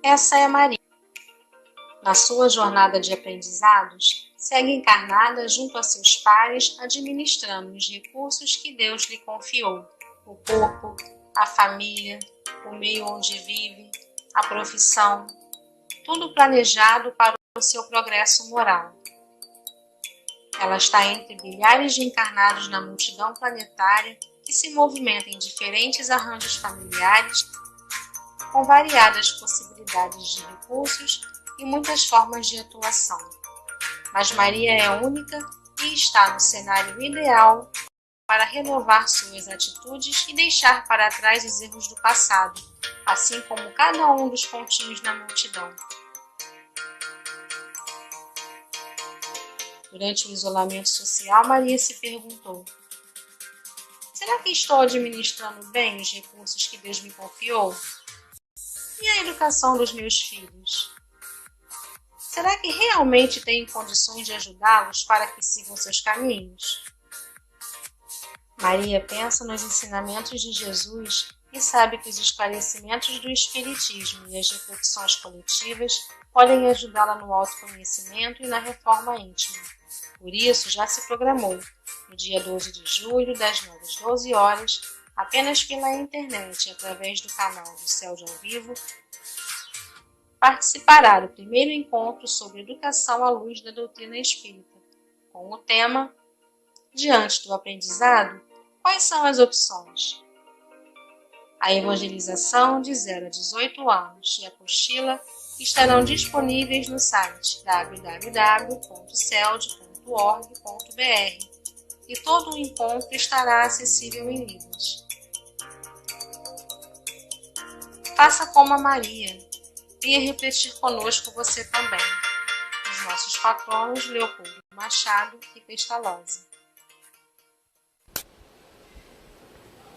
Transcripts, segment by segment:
Essa é Maria. Na sua jornada de aprendizados, segue encarnada junto a seus pares, administrando os recursos que Deus lhe confiou: o corpo, a família, o meio onde vive, a profissão, tudo planejado para o seu progresso moral. Ela está entre bilhares de encarnados na multidão planetária que se movimenta em diferentes arranjos familiares, com variadas possibilidades de recursos e muitas formas de atuação. Mas Maria é única e está no cenário ideal para renovar suas atitudes e deixar para trás os erros do passado, assim como cada um dos pontinhos na multidão. Durante o isolamento social, Maria se perguntou: será que estou administrando bem os recursos que Deus me confiou? E a educação dos meus filhos? Será que realmente tenho condições de ajudá-los para que sigam seus caminhos? Maria pensa nos ensinamentos de Jesus e sabe que os esclarecimentos do Espiritismo e as reflexões coletivas podem ajudá-la no autoconhecimento e na reforma íntima. Por isso, já se programou, no dia 12 de julho, das 9 às 12 horas, apenas pela internet, através do canal do Céu de Ao Vivo, participará do primeiro encontro sobre educação à luz da doutrina espírita, com o tema: diante do aprendizado, quais são as opções? A evangelização de 0 a 18 anos e a apostila estarão disponíveis no site www.celd.org.br e todo o encontro estará acessível em Libras. Faça como a Maria. Venha refletir conosco você também. Os nossos patronos Leopoldo Machado e Pestalozzi.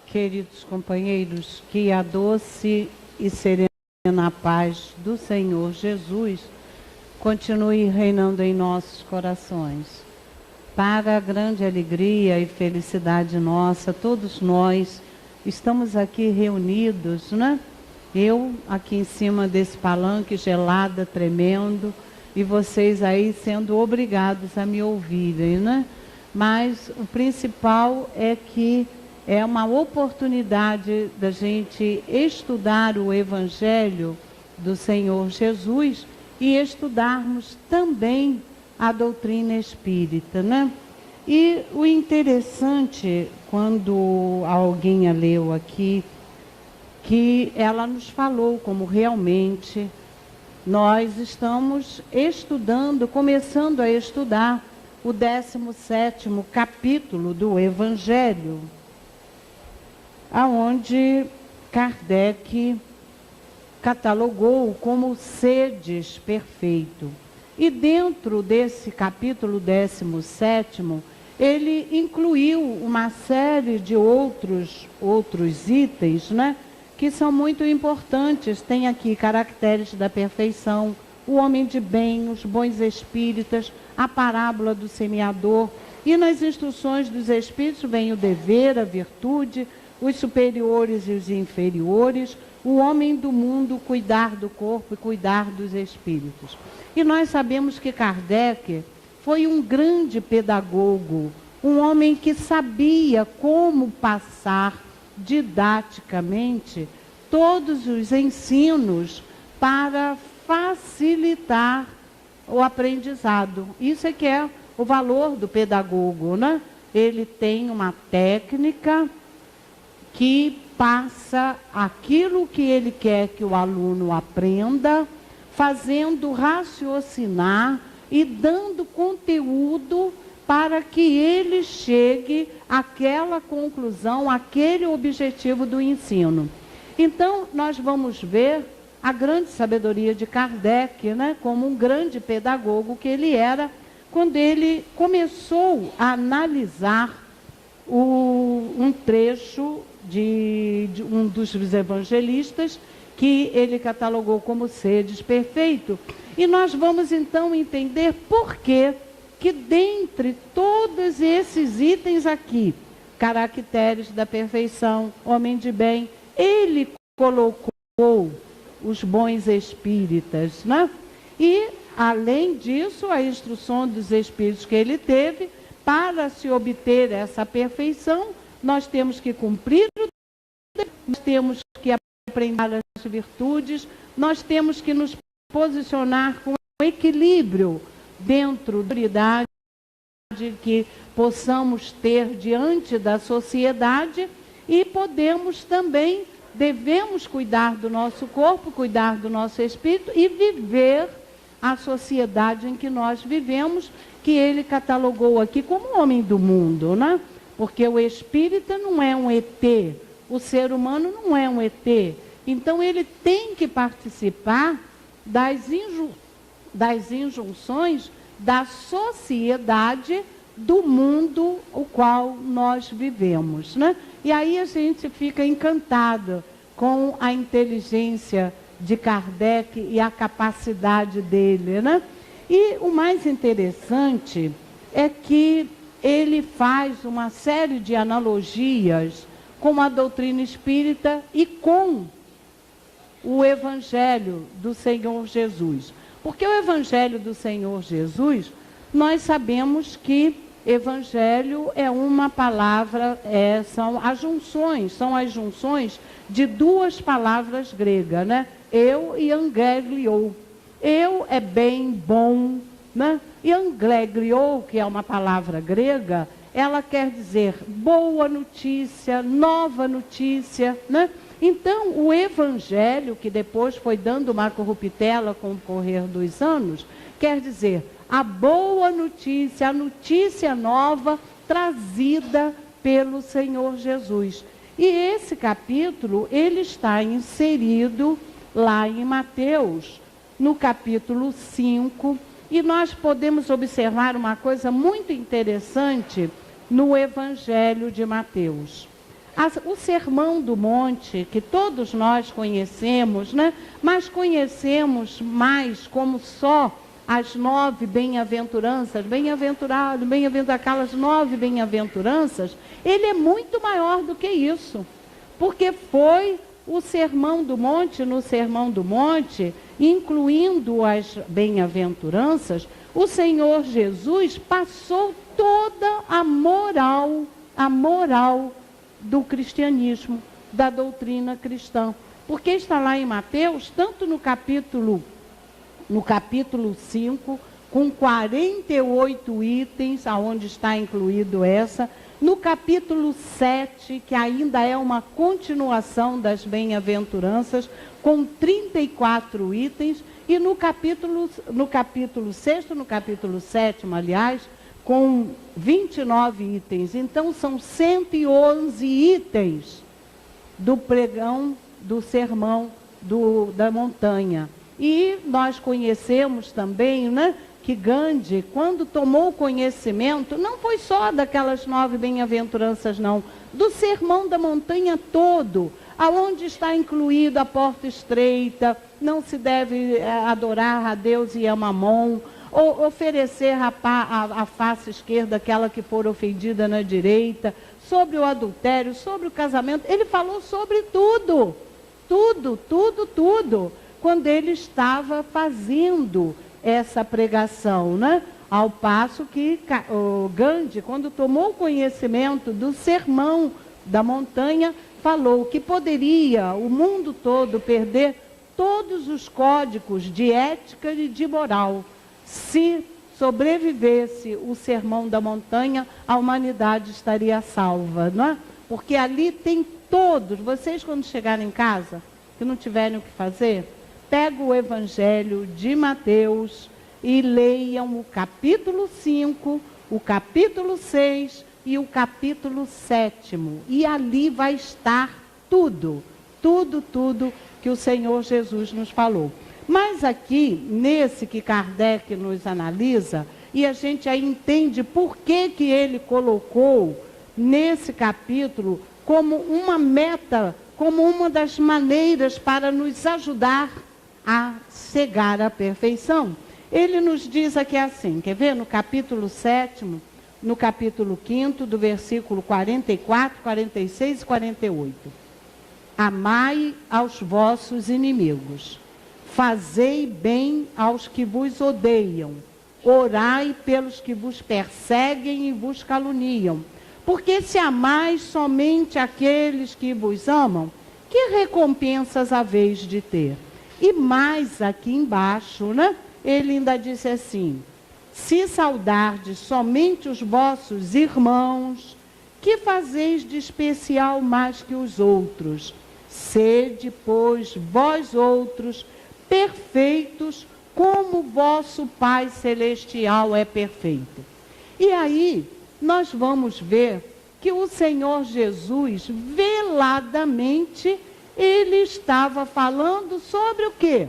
Queridos companheiros, que a doce e serena paz do Senhor Jesus continue reinando em nossos corações. Para a grande alegria e felicidade nossa, todos nós estamos aqui reunidos, né? Eu aqui em cima desse palanque gelada, tremendo, e vocês aí sendo obrigados a me ouvirem, né? Mas o principal é que é uma oportunidade da gente estudar o Evangelho do Senhor Jesus e estudarmos também a doutrina espírita, né? E o interessante, quando alguém a leu aqui, que ela nos falou como realmente nós estamos estudando, começando a estudar o 17º capítulo do Evangelho, aonde Kardec catalogou como sedes perfeito. E dentro desse capítulo 17º, ele incluiu uma série de outros itens, né, que são muito importantes. Tem aqui caracteres da perfeição, o homem de bem, os bons espíritas, a parábola do semeador. E nas instruções dos espíritos vem o dever, a virtude, os superiores e os inferiores, o homem do mundo cuidar do corpo e cuidar dos espíritos. E nós sabemos que Kardec foi um grande pedagogo, um homem que sabia como passar didaticamente todos os ensinos para facilitar o aprendizado. Isso é que é o valor do pedagogo, né? Ele tem uma técnica que passa aquilo que ele quer que o aluno aprenda, fazendo raciocinar e dando conteúdo para que ele chegue àquela conclusão, àquele objetivo do ensino. Então, nós vamos ver a grande sabedoria de Kardec, né, como um grande pedagogo que ele era, quando ele começou a analisar um trecho de um dos evangelistas, que ele catalogou como sedes perfeito. E nós vamos então entender por que dentre todos esses itens aqui, caracteres da perfeição, homem de bem, ele colocou os bons espíritas, né? E, além disso, a instrução dos espíritos que ele teve, para se obter essa perfeição, nós temos que cumprir o dever, nós temos que aprender as virtudes, nós temos que nos posicionar com equilíbrio dentro da autoridade que possamos ter diante da sociedade, e devemos cuidar do nosso corpo, cuidar do nosso espírito e viver a sociedade em que nós vivemos, que ele catalogou aqui como homem do mundo, né? Porque o espírita não é um ET, o ser humano não é um ET. Então ele tem que participar das injunções da sociedade, do mundo o qual nós vivemos, né? E aí a gente fica encantado com a inteligência de Kardec e a capacidade dele, né? E o mais interessante é que ele faz uma série de analogias com a doutrina espírita e com o Evangelho do Senhor Jesus. Porque o Evangelho do Senhor Jesus, nós sabemos que Evangelho é uma palavra, são as junções de duas palavras gregas, né? Eu e angeliou. Eu é bem, bom, né? E angeliou, que é uma palavra grega, ela quer dizer boa notícia, nova notícia, né? Então, o Evangelho, que depois foi dando uma corruptela com o correr dos anos, quer dizer a boa notícia, a notícia nova trazida pelo Senhor Jesus. E esse capítulo, ele está inserido lá em Mateus, no capítulo 5, e nós podemos observar uma coisa muito interessante no Evangelho de Mateus. O Sermão do Monte, que todos nós conhecemos, né? Mas conhecemos mais como só as 9 bem-aventuranças, bem-aventurado, bem-aventurado, aquelas 9 bem-aventuranças, ele é muito maior do que isso. Porque foi o Sermão do Monte, no Sermão do Monte, incluindo as bem-aventuranças, o Senhor Jesus passou toda a moral do cristianismo, da doutrina cristã. Porque está lá em Mateus, tanto no capítulo 5, com 48 itens, aonde está incluído essa, no capítulo 7, que ainda é uma continuação das bem-aventuranças, com 34 itens, e no capítulo 6, no capítulo 7, aliás, com 29 itens. Então, são 111 itens do pregão, do sermão da montanha. E nós conhecemos também, né, que Gandhi, quando tomou conhecimento, não foi só daquelas 9 bem-aventuranças, não, do sermão da montanha todo, aonde está incluída a porta estreita, não se deve adorar a Deus e a Mamon, ou oferecer a face esquerda aquela que for ofendida na direita, sobre o adultério, sobre o casamento. Ele falou sobre tudo, quando ele estava fazendo essa pregação, né? Ao passo que o Gandhi, quando tomou conhecimento do sermão da montanha, falou que poderia o mundo todo perder todos os códigos de ética e de moral. Se sobrevivesse o sermão da montanha, a humanidade estaria salva, não é? Porque ali tem todos. Vocês, quando chegarem em casa, que não tiverem o que fazer, pega o Evangelho de Mateus e leiam o capítulo 5, o capítulo 6 e o capítulo 7. E ali vai estar tudo que o Senhor Jesus nos falou. Mas aqui, nesse que Kardec nos analisa, e a gente aí entende por que ele colocou nesse capítulo como uma meta, como uma das maneiras para nos ajudar a chegar à perfeição. Ele nos diz aqui assim, quer ver? No capítulo 7, no capítulo 5, do versículo 44, 46 e 48. amai aos vossos inimigos, fazei bem aos que vos odeiam, orai pelos que vos perseguem e vos caluniam. Porque se amais somente aqueles que vos amam, que recompensas haveis de ter? E mais aqui embaixo, né? Ele ainda disse assim: se saudardes somente os vossos irmãos, que fazeis de especial mais que os outros? Sede, pois, vós outros perfeitos, como vosso Pai Celestial é perfeito. E aí, nós vamos ver que o Senhor Jesus, veladamente, ele estava falando sobre o quê?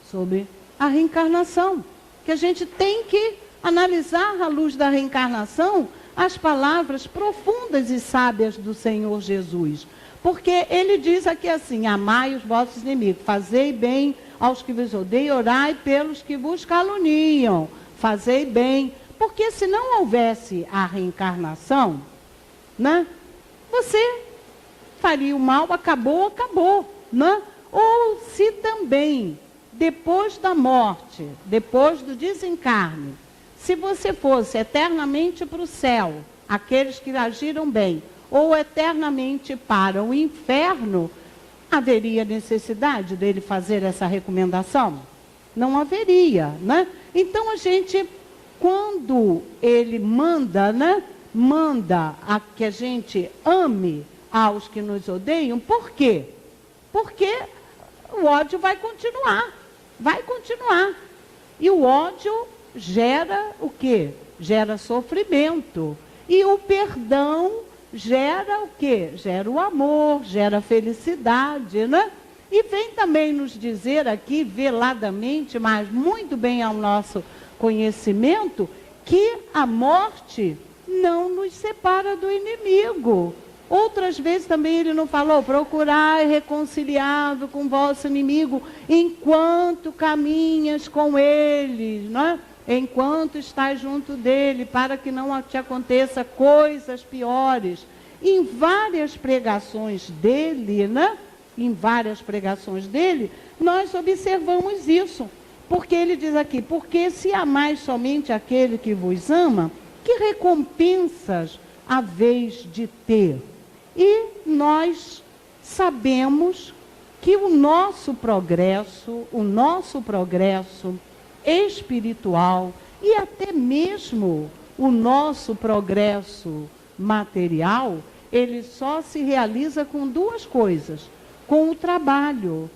Sobre a reencarnação. Que a gente tem que analisar à luz da reencarnação as palavras profundas e sábias do Senhor Jesus. Porque ele diz aqui assim: amai os vossos inimigos, fazei bem aos que vos odeiam, orai pelos que vos caluniam, fazei bem. Porque se não houvesse a reencarnação, né, você faria o mal, acabou, né? Ou se também, depois da morte, depois do desencarne, se você fosse eternamente para o céu, aqueles que agiram bem, ou eternamente para o inferno, haveria necessidade dele fazer essa recomendação? Não haveria, né? Então a gente, quando ele manda, né? Manda a que a gente ame aos que nos odeiam, por quê? Porque o ódio vai continuar. E o ódio gera o quê? Gera sofrimento. E o perdão gera o quê? Gera o amor, gera a felicidade, né? E vem também nos dizer aqui, veladamente, mas muito bem ao nosso conhecimento, que a morte não nos separa do inimigo. Outras vezes também ele não falou: procurai reconciliar-vos com vosso inimigo enquanto caminhas com ele, não é? Enquanto estás junto dele, para que não te aconteça coisas piores. Em várias pregações dele, né? Em várias pregações dele, nós observamos isso. Porque ele diz aqui: porque se amais somente aquele que vos ama, que recompensas haveis de ter? E nós sabemos que o nosso progresso espiritual e até mesmo o nosso progresso material, ele só se realiza com duas coisas: com o trabalho,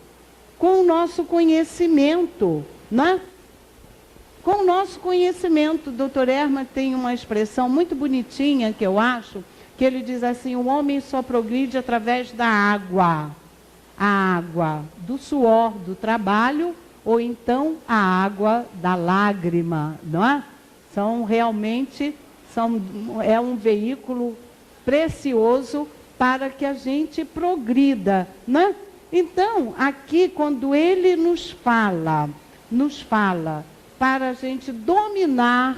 com o nosso conhecimento, né? Com o nosso conhecimento. O doutor Herman tem uma expressão muito bonitinha que eu acho, que ele diz assim: o homem só progride através da água. A água do suor, do trabalho, ou então a água da lágrima, não é? É um veículo precioso para que a gente progrida, né? Então, aqui, quando ele nos fala para a gente dominar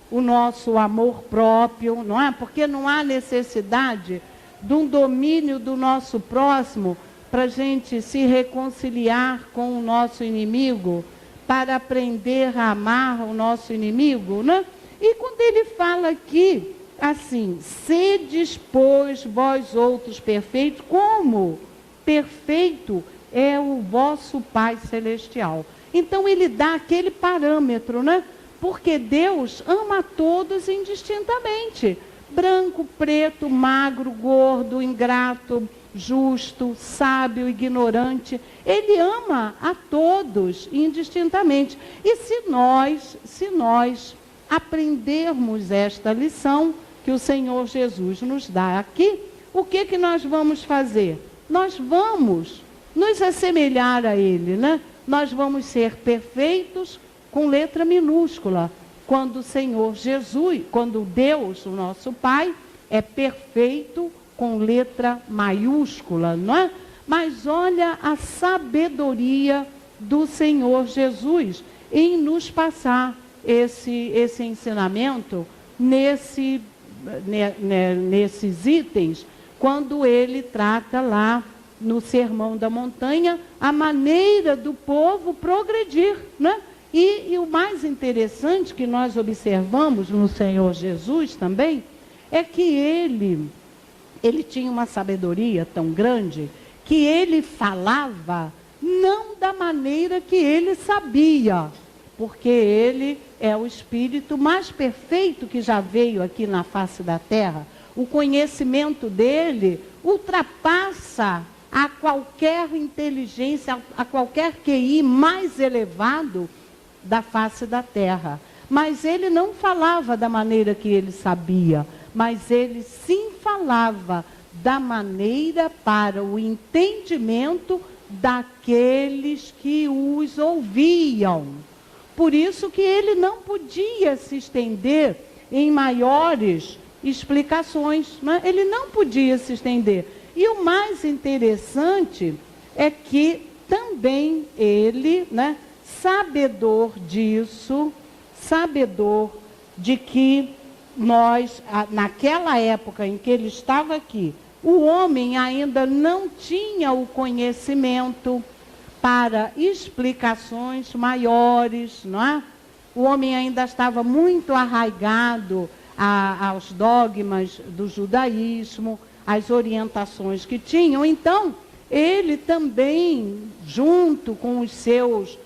o nosso amor próprio, não é? Porque não há necessidade de um domínio do nosso próximo para a gente se reconciliar com o nosso inimigo, para aprender a amar o nosso inimigo, né? E quando ele fala aqui, assim: sedes, pois, vós outros perfeitos, como perfeito é o vosso Pai Celestial. Então ele dá aquele parâmetro, né? Porque Deus ama a todos indistintamente. Branco, preto, magro, gordo, ingrato, justo, sábio, ignorante. Ele ama a todos indistintamente. E se nós aprendermos esta lição que o Senhor Jesus nos dá aqui, o que nós vamos fazer? Nós vamos nos assemelhar a Ele, né? Nós vamos ser perfeitos com letra minúscula, quando o Senhor Jesus, quando Deus, o nosso Pai, é perfeito com letra maiúscula, não é? Mas olha a sabedoria do Senhor Jesus em nos passar esse ensinamento nesses itens, quando ele trata lá no Sermão da Montanha, a maneira do povo progredir, né? E o mais interessante que nós observamos no Senhor Jesus também, é que ele tinha uma sabedoria tão grande, que ele falava não da maneira que ele sabia, porque ele é o Espírito mais perfeito que já veio aqui na face da terra. O conhecimento dele ultrapassa a qualquer inteligência, a qualquer QI mais elevado da face da terra. Mas ele não falava da maneira que ele sabia, mas ele sim falava da maneira para o entendimento daqueles que os ouviam. Por isso que ele não podia se estender em maiores explicações, né? Ele não podia se estender. E o mais interessante é que também ele, né, sabedor disso, sabedor de que nós, naquela época em que ele estava aqui, o homem ainda não tinha o conhecimento para explicações maiores, não é? O homem ainda estava muito arraigado aos dogmas do judaísmo, às orientações que tinham. Então, ele também, junto com os seus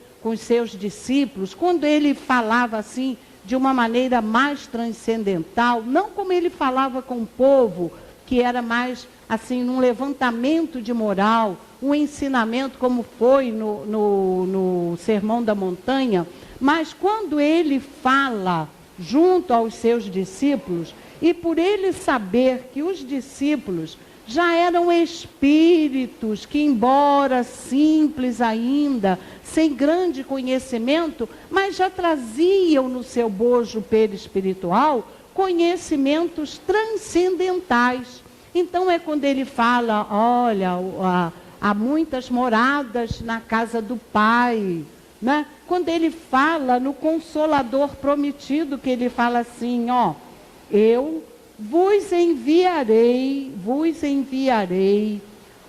discípulos, quando ele falava assim, de uma maneira mais transcendental, não como ele falava com o povo, que era mais assim, num levantamento de moral, um ensinamento como foi no Sermão da Montanha, mas quando ele fala junto aos seus discípulos, e por ele saber que os discípulos já eram espíritos que, embora simples ainda, sem grande conhecimento, mas já traziam no seu bojo perispiritual conhecimentos transcendentais. Então é quando ele fala, olha, há muitas moradas na casa do Pai, né? Quando ele fala no Consolador prometido, que ele fala assim, ó, eu vos enviarei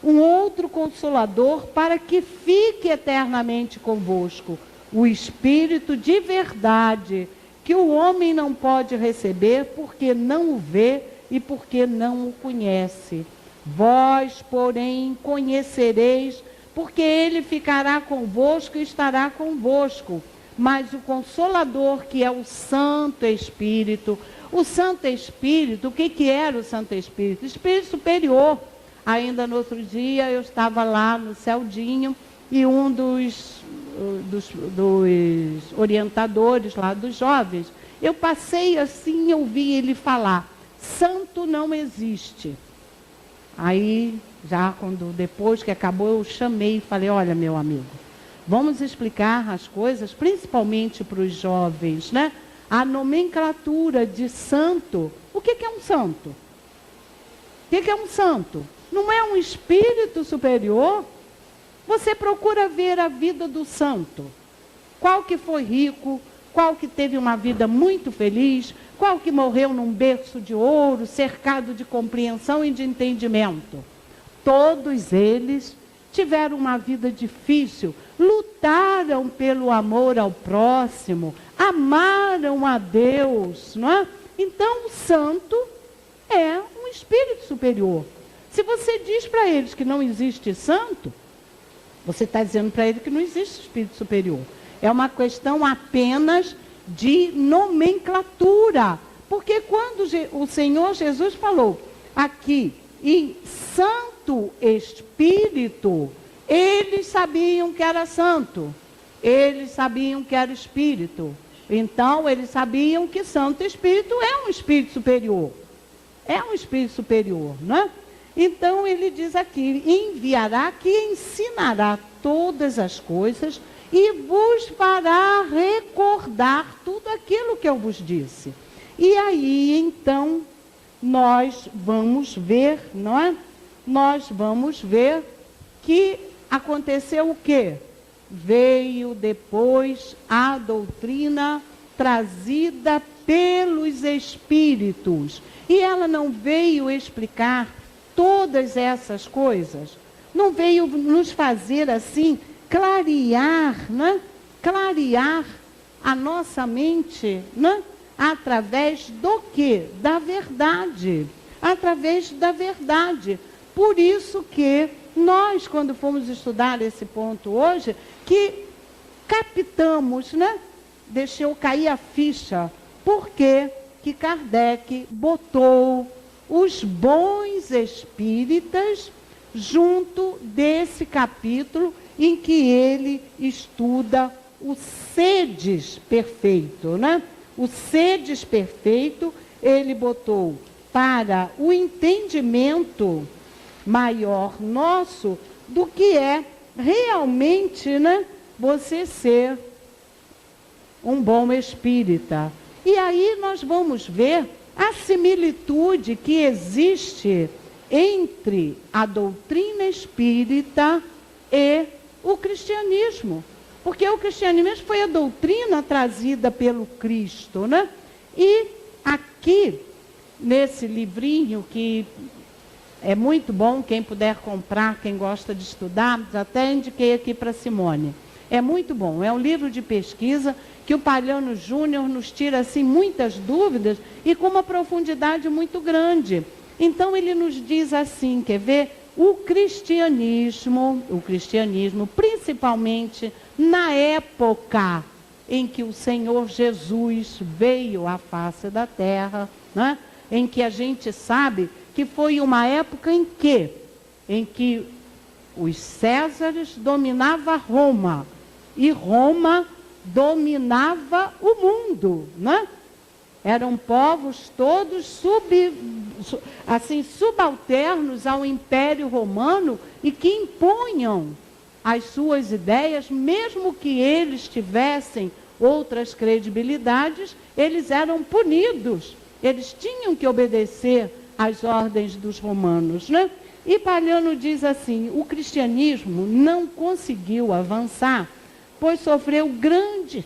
um outro Consolador para que fique eternamente convosco, o Espírito de verdade, que o homem não pode receber porque não o vê e porque não o conhece. Vós, porém, conhecereis, porque ele ficará convosco e estará convosco. Mas o Consolador, que é o Santo Espírito, o Santo Espírito, o que era o Santo Espírito? Espírito superior. Ainda no outro dia eu estava lá no Celdinho e um dos orientadores lá dos jovens, eu passei assim e ouvi ele falar, santo não existe. Aí, já depois que acabou, eu chamei e falei, olha meu amigo, vamos explicar as coisas, principalmente para os jovens, né? A nomenclatura de santo. O que é um santo? O que é um santo? Não é um espírito superior? Você procura ver a vida do santo. Qual que foi rico, qual que teve uma vida muito feliz, qual que morreu num berço de ouro, cercado de compreensão e de entendimento. Todos eles tiveram uma vida difícil, lutaram pelo amor ao próximo, amaram a Deus, não é? Então, o santo é um espírito superior. Se você diz para eles que não existe santo, você está dizendo para ele que não existe espírito superior. É uma questão apenas de nomenclatura. Porque quando o Senhor Jesus falou aqui em Santo Espírito, eles sabiam que era santo. Eles sabiam que era espírito. Então, eles sabiam que Santo Espírito é um espírito superior. É um espírito superior, não é? Então, ele diz aqui, enviará, que ensinará todas as coisas e vos fará recordar tudo aquilo que eu vos disse. E aí, então, nós vamos ver, não é? Nós vamos ver que aconteceu o quê? Veio depois a doutrina trazida pelos Espíritos. E ela não veio explicar todas essas coisas, não veio nos fazer assim, clarear, né? Clarear a nossa mente, né? Através do quê? Da verdade. Através da verdade. Por isso que nós, quando fomos estudar esse ponto hoje, que captamos, né? Deixou cair a ficha. Por quê? Que Kardec botou os bons espíritas junto desse capítulo em que ele estuda o sedes perfeito, né? O sedes perfeito ele botou para o entendimento maior nosso do que é realmente, né, você ser um bom espírita. E aí nós vamos ver a similitude que existe entre a doutrina espírita e o cristianismo. Porque o cristianismo foi a doutrina trazida pelo Cristo, né? E aqui, nesse livrinho, que é muito bom, quem puder comprar, quem gosta de estudar, até indiquei aqui para Simone. É muito bom, é um livro de pesquisa que o Palhano Júnior nos tira assim muitas dúvidas e com uma profundidade muito grande. Então ele nos diz assim, quer ver? O cristianismo, principalmente na época em que o Senhor Jesus veio à face da terra, né? Em que a gente sabe que foi uma época em que os Césares dominavam Roma e Roma dominava o mundo, né? Eram povos todos subalternos ao Império Romano e que impunham as suas ideias, mesmo que eles tivessem outras credibilidades, eles eram punidos. Eles tinham que obedecer às ordens dos romanos, né? E Palhano diz assim, o cristianismo não conseguiu avançar, pois sofreu grande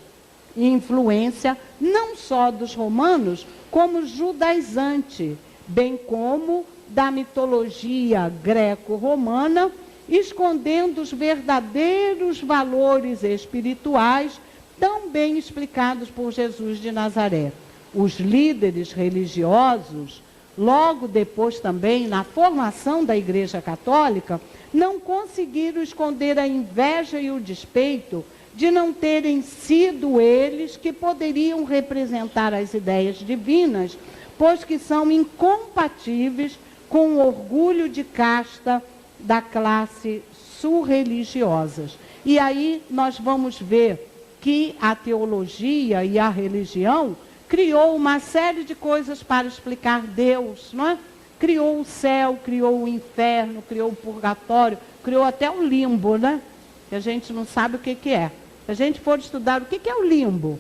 influência não só dos romanos, como judaizante, bem como da mitologia greco-romana, escondendo os verdadeiros valores espirituais tão bem explicados por Jesus de Nazaré. Os líderes religiosos, logo depois também na formação da Igreja Católica, não conseguiram esconder a inveja e o despeito de não terem sido eles que poderiam representar as ideias divinas, pois que são incompatíveis com o orgulho de casta da classe sul-religiosas. E aí nós vamos ver que a teologia e a religião criou uma série de coisas para explicar Deus, não é? Criou o céu, criou o inferno, criou o purgatório, criou até o limbo, né? Que a gente não sabe o que é. Se a gente for estudar o que é o limbo,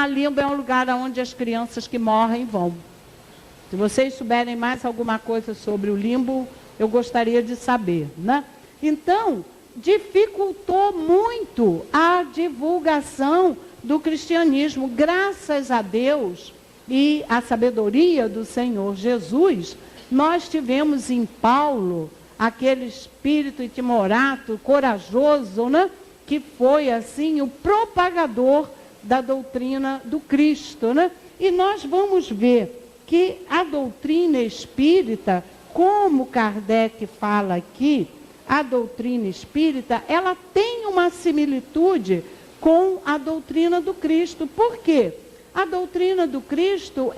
limbo é um lugar onde as crianças que morrem vão. Se vocês souberem mais alguma coisa sobre o limbo, eu gostaria de saber, né? Então, dificultou muito a divulgação do cristianismo. Graças a Deus e à sabedoria do Senhor Jesus, nós tivemos em Paulo aquele espírito timorato, corajoso, né? Que foi assim o propagador da doutrina do Cristo, né? E nós vamos ver que a doutrina espírita, como Kardec fala aqui, a doutrina espírita, ela tem uma similitude com a doutrina do Cristo. Por quê? A doutrina do Cristo,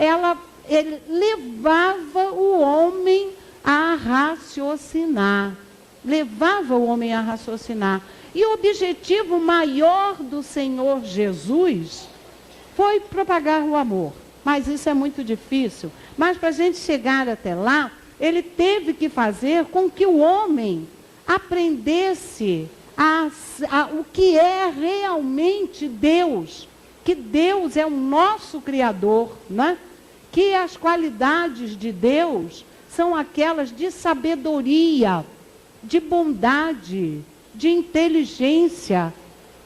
ele levava o homem a raciocinar. Levava o homem a raciocinar. E o objetivo maior do Senhor Jesus foi propagar o amor. Mas isso é muito difícil. Mas para a gente chegar até lá, ele teve que fazer com que o homem aprendesse o que é realmente Deus. Que Deus é o nosso Criador, né? Que as qualidades de Deus são aquelas de sabedoria, de bondade, de inteligência.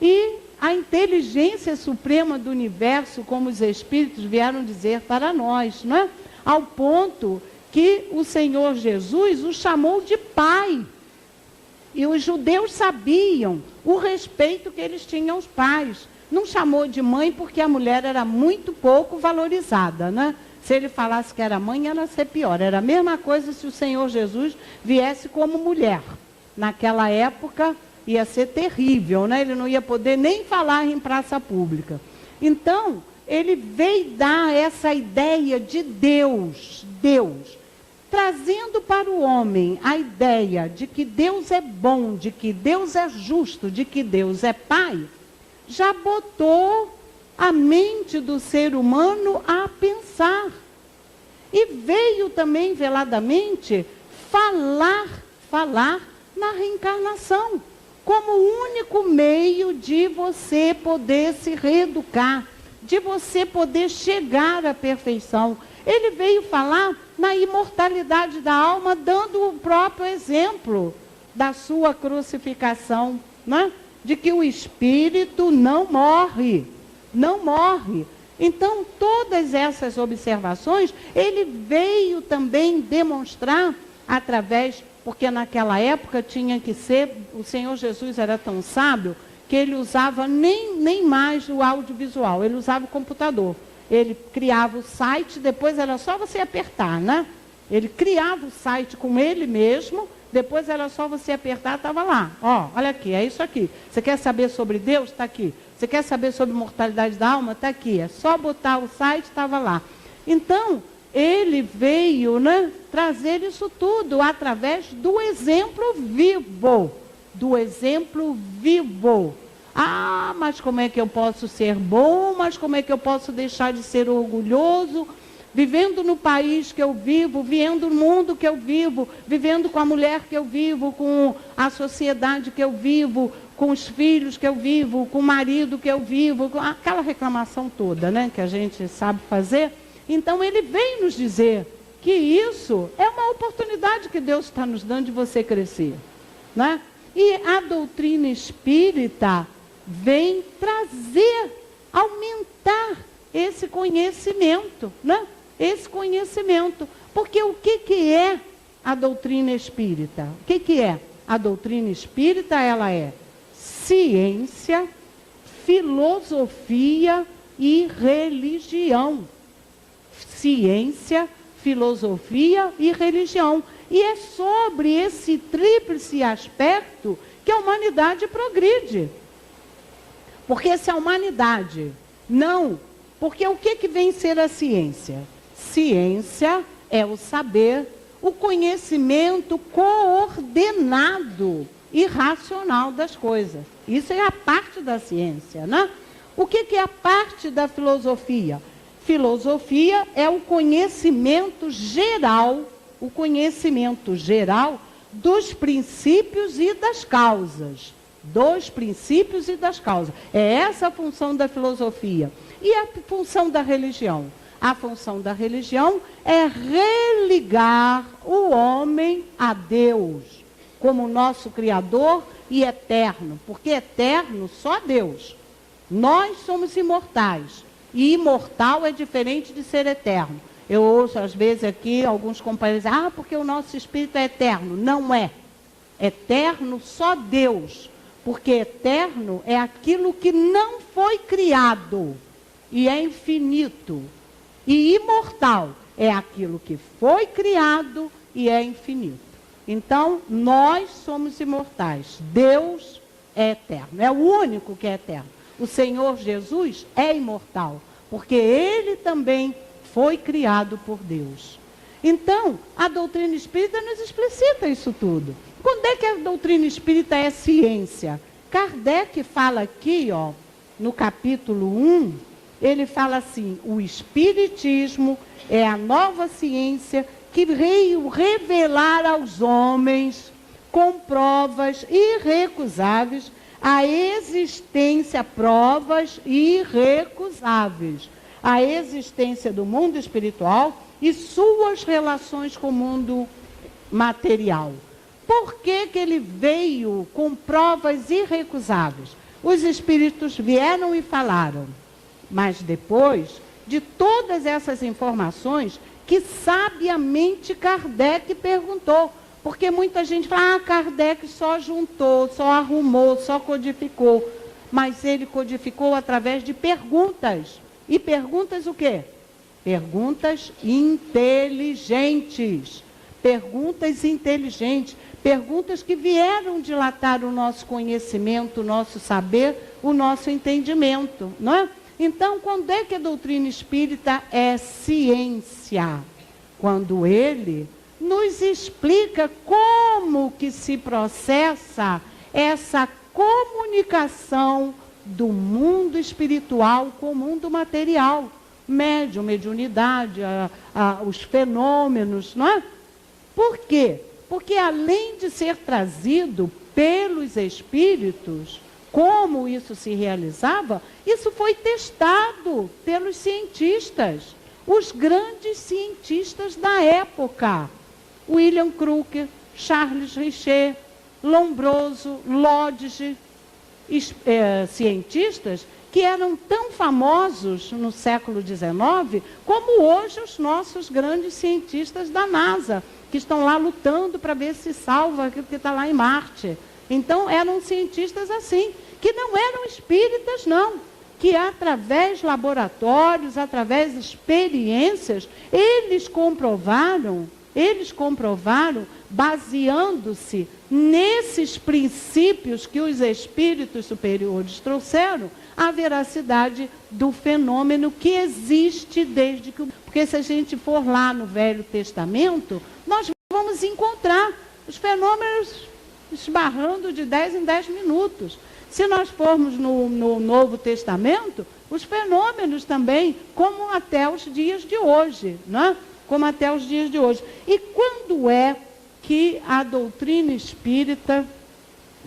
E a inteligência suprema do universo, como os Espíritos vieram dizer para nós, não é? Ao ponto que o Senhor Jesus o chamou de Pai. E os judeus sabiam o respeito que eles tinham aos pais. Não chamou de mãe porque a mulher era muito pouco valorizada, né? Se ele falasse que era mãe, ia ser pior. Era a mesma coisa se o Senhor Jesus viesse como mulher. Naquela época ia ser terrível, né? Ele não ia poder nem falar em praça pública. Então, ele veio dar essa ideia de Deus, trazendo para o homem a ideia de que Deus é bom, de que Deus é justo, de que Deus é Pai, já botou a mente do ser humano a pensar. E veio também veladamente falar na reencarnação, como o único meio de você poder se reeducar, de você poder chegar à perfeição. Ele veio falar na imortalidade da alma, dando o próprio exemplo da sua crucificação, né? De que o espírito não morre. Então, todas essas observações, ele veio também demonstrar através, porque naquela época tinha que ser, o Senhor Jesus era tão sábio, que ele usava nem mais o audiovisual, ele usava o computador. Ele criava o site, depois era só você apertar, né? Ele criava o site com ele mesmo, depois era só você apertar, estava lá. Ó, olha aqui, é isso aqui. Você quer saber sobre Deus? Está aqui. Você quer saber sobre mortalidade da alma? Está aqui. É só botar o site, estava lá. Então, ele veio, né, trazer isso tudo através do exemplo vivo. Ah, mas como é que eu posso ser bom? Mas como é que eu posso deixar de ser orgulhoso? Vivendo no país que eu vivo, vivendo no mundo que eu vivo, vivendo com a mulher que eu vivo, com a sociedade que eu vivo, com os filhos que eu vivo, com o marido que eu vivo, com aquela reclamação toda, né, que a gente sabe fazer. Então ele vem nos dizer que isso é uma oportunidade que Deus está nos dando de você crescer, né? E a doutrina espírita vem trazer, aumentar esse conhecimento, né? Esse conhecimento. Porque o que é a doutrina espírita? O que é? A doutrina espírita, ela é ciência, filosofia e religião. Ciência, filosofia e religião. E é sobre esse tríplice aspecto que a humanidade progride. Porque se a humanidade não... Porque o que vem ser a ciência? Ciência é o saber, o conhecimento coordenado e racional das coisas. Isso é a parte da ciência, né? O que é a parte da filosofia? Filosofia é o conhecimento geral dos princípios e das causas. É essa a função da filosofia. E a função da religião? A função da religião é religar o homem a Deus, como nosso Criador e eterno. Porque eterno só Deus. Nós somos imortais. E imortal é diferente de ser eterno. Eu ouço às vezes aqui alguns companheiros dizer, porque o nosso espírito é eterno. Não é. Eterno só Deus. Porque eterno é aquilo que não foi criado e é infinito. E imortal é aquilo que foi criado e é infinito. Então, nós somos imortais. Deus é eterno. É o único que é eterno. O Senhor Jesus é imortal, porque ele também foi criado por Deus. Então, a doutrina espírita nos explicita isso tudo. Quando é que a doutrina espírita é ciência? Kardec fala aqui, ó, no capítulo 1, ele fala assim, o espiritismo é a nova ciência que veio revelar aos homens, com provas irrecusáveis, a existência, provas irrecusáveis, a existência do mundo espiritual e suas relações com o mundo material. Por que ele veio com provas irrecusáveis? Os espíritos vieram e falaram, mas depois de todas essas informações que sabiamente Kardec perguntou, Porque muita gente fala, Kardec só juntou, só arrumou, só codificou. Mas ele codificou através de perguntas. E perguntas o quê? Perguntas inteligentes. Perguntas inteligentes. Perguntas que vieram dilatar o nosso conhecimento, o nosso saber, o nosso entendimento, não é? Então, quando é que a doutrina espírita é ciência? Quando ele nos explica como que se processa essa comunicação do mundo espiritual com o mundo material. Médium, mediunidade, os fenômenos, não é? Por quê? Porque além de ser trazido pelos espíritos, como isso se realizava, isso foi testado pelos cientistas, os grandes cientistas da época. William Crookes, Charles Richet, Lombroso, Lodge, cientistas que eram tão famosos no século XIX, como hoje os nossos grandes cientistas da NASA, que estão lá lutando para ver se salva aquilo que está lá em Marte. Então, eram cientistas assim, que não eram espíritas, não. Que através de laboratórios, através de experiências, eles comprovaram, baseando-se nesses princípios que os espíritos superiores trouxeram, a veracidade do fenômeno que existe desde que... Porque se a gente for lá no Velho Testamento, nós vamos encontrar os fenômenos esbarrando de 10 em 10 minutos. Se nós formos no Novo Testamento, os fenômenos também, como até os dias de hoje, né? Como até os dias de hoje. E quando é que a doutrina espírita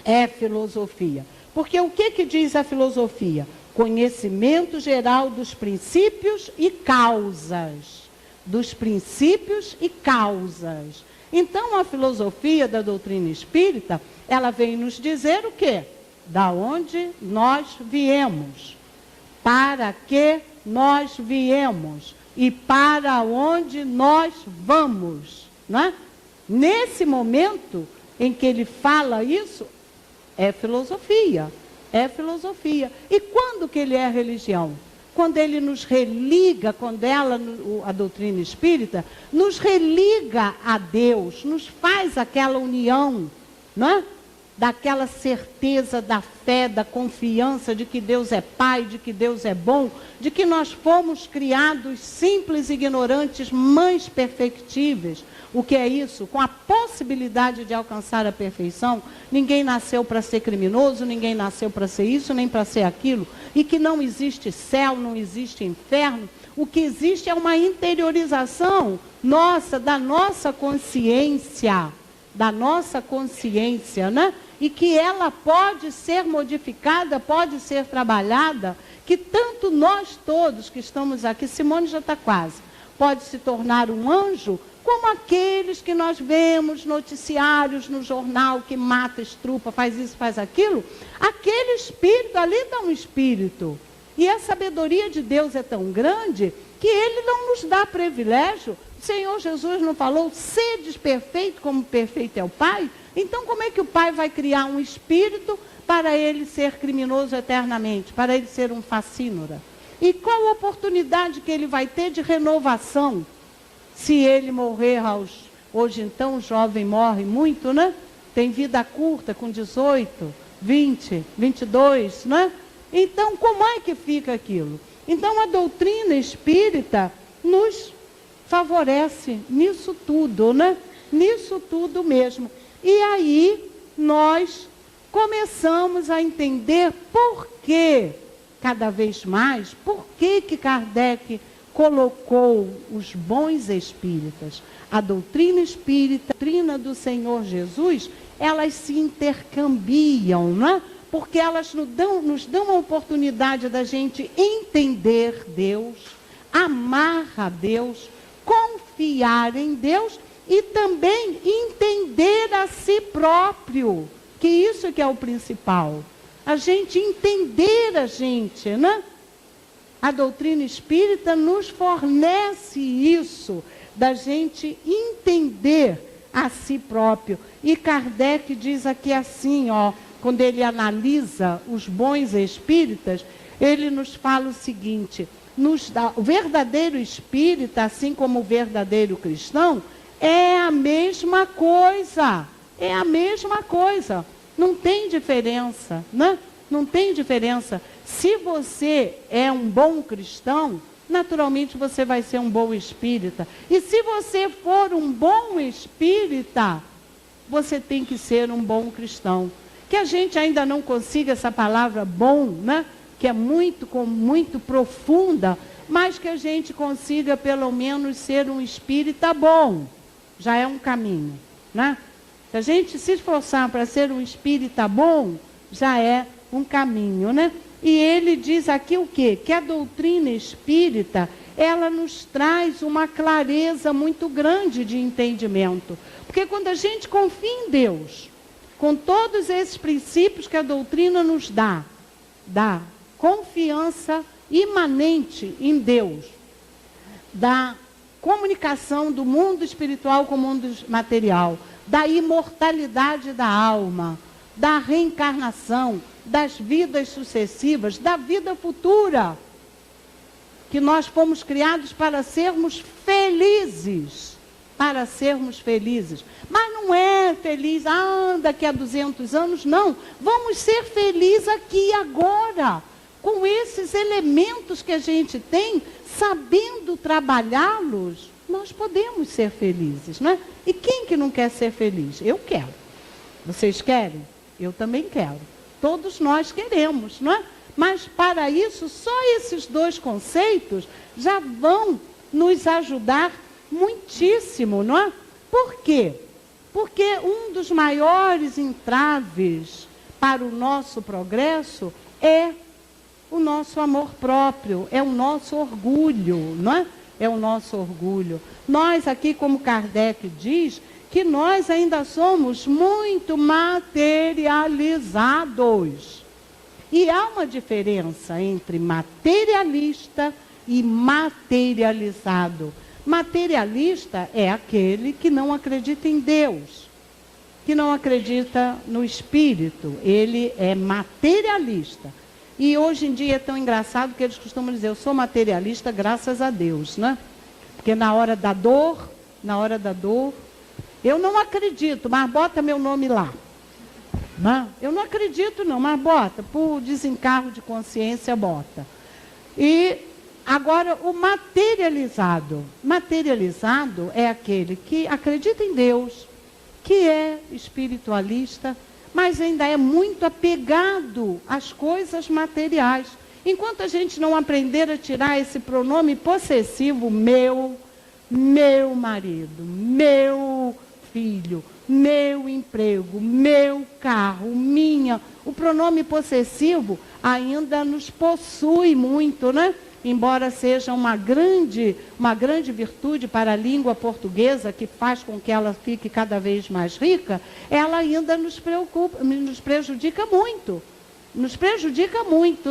é filosofia? Porque o que diz a filosofia? Conhecimento geral dos princípios e causas. Dos princípios e causas. Então, a filosofia da doutrina espírita, ela vem nos dizer o quê? Da onde nós viemos, para que nós viemos e para onde nós vamos, né? Nesse momento em que ele fala isso, é filosofia, é filosofia. E quando que ele é religião? Quando ele nos religa, quando ela, a doutrina espírita, nos religa a Deus, nos faz aquela união, né? Daquela certeza da fé, da confiança de que Deus é Pai, de que Deus é bom, de que nós fomos criados simples e ignorantes, mães perfectíveis. O que é isso? Com a possibilidade de alcançar a perfeição. Ninguém nasceu para ser criminoso, ninguém nasceu para ser isso, nem para ser aquilo. E que não existe céu, não existe inferno. O que existe é uma interiorização nossa, da nossa consciência, né? E que ela pode ser modificada, pode ser trabalhada, que tanto nós todos que estamos aqui, Simone já está quase, pode se tornar um anjo, como aqueles que nós vemos noticiários no jornal, que mata, estrupa, faz isso, faz aquilo. Aquele espírito, ali está um espírito. E a sabedoria de Deus é tão grande que ele não nos dá privilégio. O Senhor Jesus não falou, sedes perfeito como perfeito é o Pai? Então como é que o Pai vai criar um espírito para ele ser criminoso eternamente, para ele ser um facínora? E qual a oportunidade que ele vai ter de renovação? Se ele morrer hoje então o jovem morre muito, né? Tem vida curta, com 18, 20, 22, né? Então como é que fica aquilo? Então a doutrina espírita nos favorece nisso tudo, né? Nisso tudo mesmo. E aí nós começamos a entender por que, cada vez mais, por que Kardec colocou os bons espíritas. A doutrina espírita, a doutrina do Senhor Jesus, elas se intercambiam, né? Porque elas nos dão a oportunidade da gente entender Deus, amar a Deus, confiar em Deus e também entender a si próprio, que isso que é o principal. A gente entender a gente, né? A doutrina espírita nos fornece isso, da gente entender a si próprio. E Kardec diz aqui assim, ó, quando ele analisa os bons espíritas, ele nos fala o seguinte, o verdadeiro espírita, assim como o verdadeiro cristão, é a mesma coisa. É a mesma coisa. Não tem diferença, né? Não tem diferença. Se você é um bom cristão, naturalmente você vai ser um bom espírita. E se você for um bom espírita, você tem que ser um bom cristão. Que a gente ainda não consiga essa palavra bom, né? Que é muito profunda, mas que a gente consiga pelo menos ser um espírita bom. Já é um caminho, né? Se a gente se esforçar para ser um espírita bom, já é um caminho, né? E ele diz aqui o quê? Que a doutrina espírita, ela nos traz uma clareza muito grande de entendimento. Porque quando a gente confia em Deus, com todos esses princípios que a doutrina nos dá confiança imanente em Deus, da comunicação do mundo espiritual com o mundo material, da imortalidade da alma, da reencarnação, das vidas sucessivas, da vida futura, que nós fomos criados para sermos felizes, mas não é feliz, daqui a 200 anos, não, vamos ser felizes aqui e agora, com esses elementos que a gente tem, sabendo trabalhá-los, nós podemos ser felizes, não é? E quem que não quer ser feliz? Eu quero. Vocês querem? Eu também quero. Todos nós queremos, não é? Mas para isso, só esses dois conceitos já vão nos ajudar muitíssimo, não é? Por quê? Porque um dos maiores entraves para o nosso progresso é o nosso amor próprio, é o nosso orgulho, não é? É o nosso orgulho. Nós aqui, como Kardec diz, que nós ainda somos muito materializados. E há uma diferença entre materialista e materializado. Materialista é aquele que não acredita em Deus, que não acredita no Espírito. Ele é materialista. E hoje em dia é tão engraçado que eles costumam dizer, eu sou materialista graças a Deus, né? Porque na hora da dor, eu não acredito, mas bota meu nome lá. Não, eu não acredito não, mas bota, por desencargo de consciência, bota. E agora o materializado é aquele que acredita em Deus, que é espiritualista, mas ainda é muito apegado às coisas materiais. Enquanto a gente não aprender a tirar esse pronome possessivo, meu marido, meu filho, meu emprego, meu carro, minha, o pronome possessivo ainda nos possui muito, né? Embora seja uma grande virtude para a língua portuguesa, que faz com que ela fique cada vez mais rica, ela ainda nos prejudica muito,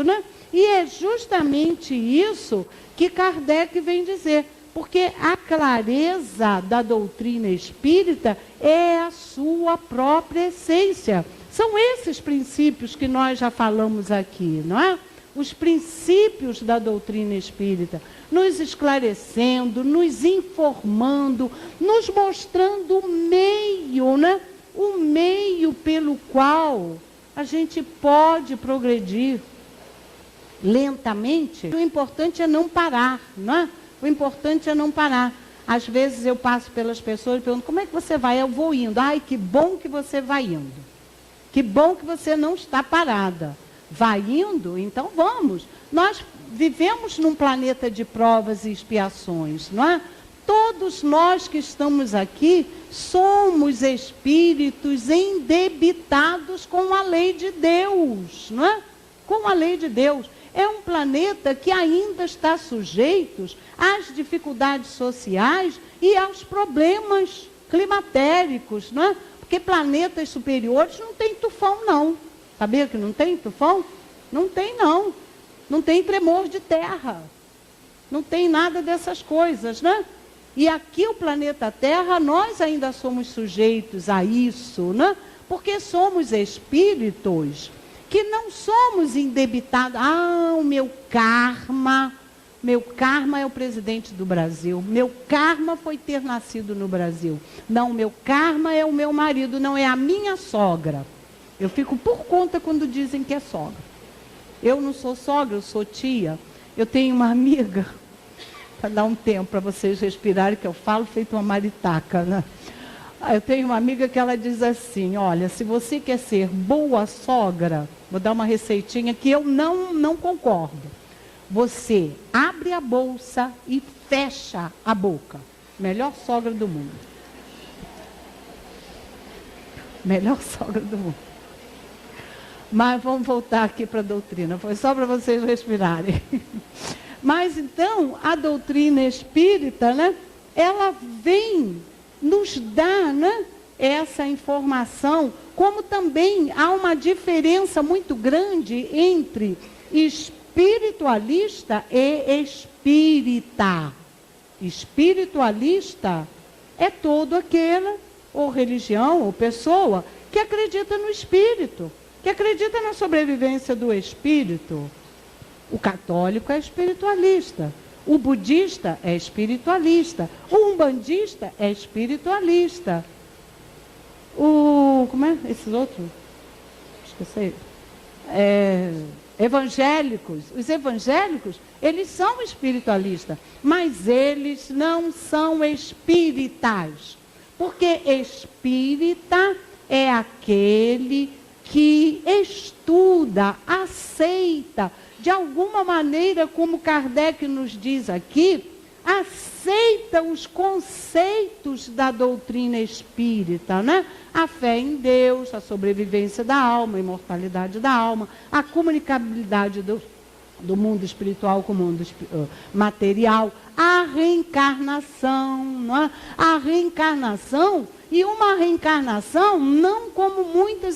né? E é justamente isso que Kardec vem dizer, porque a clareza da doutrina espírita é a sua própria essência. São esses princípios que nós já falamos aqui, não é? Os princípios da doutrina espírita, nos esclarecendo, nos informando, nos mostrando o meio, né? O meio pelo qual a gente pode progredir lentamente. O importante é não parar, não é? O importante é não parar. Às vezes eu passo pelas pessoas e pergunto, como é que você vai? Eu vou indo. Ai, que bom que você vai indo. Que bom que você não está parada. Vai indo? Então vamos. Nós vivemos num planeta de provas e expiações, não é? Todos nós que estamos aqui somos espíritos endebitados com a lei de Deus, não é? Com a lei de Deus. É um planeta que ainda está sujeito às dificuldades sociais e aos problemas climatéricos, não é? Porque planetas superiores não tem tufão, não. Sabia que não tem tufão? Não tem, não. Não tem tremor de terra. Não tem nada dessas coisas, né? E aqui o planeta Terra, nós ainda somos sujeitos a isso, né? Porque somos espíritos que não somos endebitados. O meu karma é o presidente do Brasil. Meu karma foi ter nascido no Brasil. Não, meu karma é o meu marido, não é a minha sogra. Eu fico por conta quando dizem que é sogra. Eu não sou sogra, eu sou tia. Eu tenho uma amiga, para dar um tempo para vocês respirarem, que eu falo feito uma maritaca, né? Eu tenho uma amiga que ela diz assim, olha, se você quer ser boa sogra, vou dar uma receitinha que eu não concordo. Você abre a bolsa e fecha a boca. Melhor sogra do mundo. Melhor sogra do mundo. Mas vamos voltar aqui para a doutrina. Foi só para vocês respirarem. Mas então, a doutrina espírita, né, ela vem nos dar, né, essa informação, como também há uma diferença muito grande entre espiritualista e espírita. Espiritualista é todo aquele, ou religião, ou pessoa, que acredita no espírito, que acredita na sobrevivência do espírito. O católico é espiritualista, o budista é espiritualista, o umbandista é espiritualista. Como é esses outros? Esqueci. Evangélicos. Os evangélicos, eles são espiritualistas, mas eles não são espíritas. Porque espírita é aquele que estuda, aceita, de alguma maneira, como Kardec nos diz aqui, aceita os conceitos da doutrina espírita, né? A fé em Deus, a sobrevivência da alma, a imortalidade da alma, a comunicabilidade do mundo espiritual com o mundo material, a reencarnação, não é? A reencarnação, e uma reencarnação não como